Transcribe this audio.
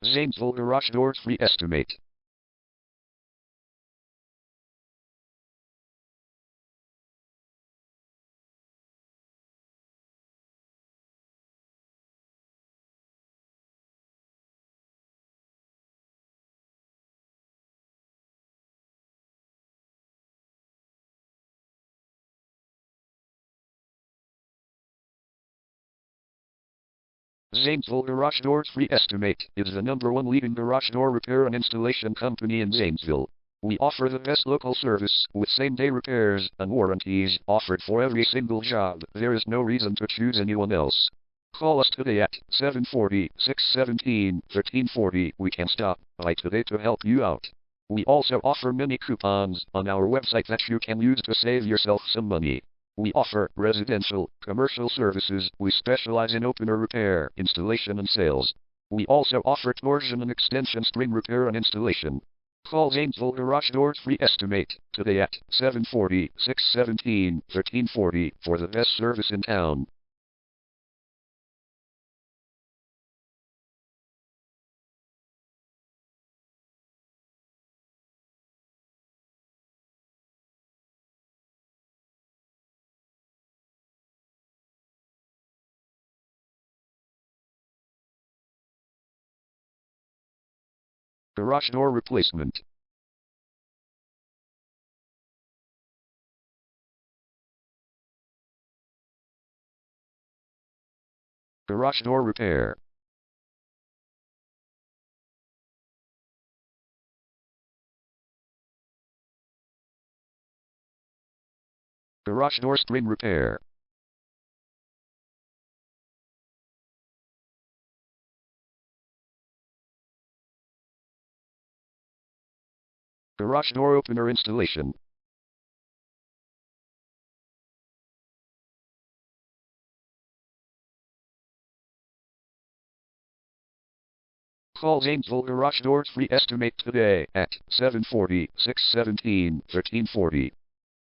Zanesville Garage Doors Free Estimate. Zanesville Garage Doors Free Estimate is the #1 leading garage door repair and installation company in Zanesville. We offer the best local service with same-day repairs and warranties offered for every single job. There is no reason to choose anyone else. Call us today at 740-617-1340. We can stop by today to help you out. We also offer many coupons on our website that you can use to save yourself some money. We offer residential, commercial services. We specialize in opener repair, installation and sales. We also offer torsion and extension string repair and installation. Call Zanesville Garage Doors Free Estimate today at 740-617-1340 for the best service in town. Garage door replacement. Garage door repair. Garage door string repair. Garage door opener installation. Call Zanesville Garage Doors Free Estimate today at 740-617-1340.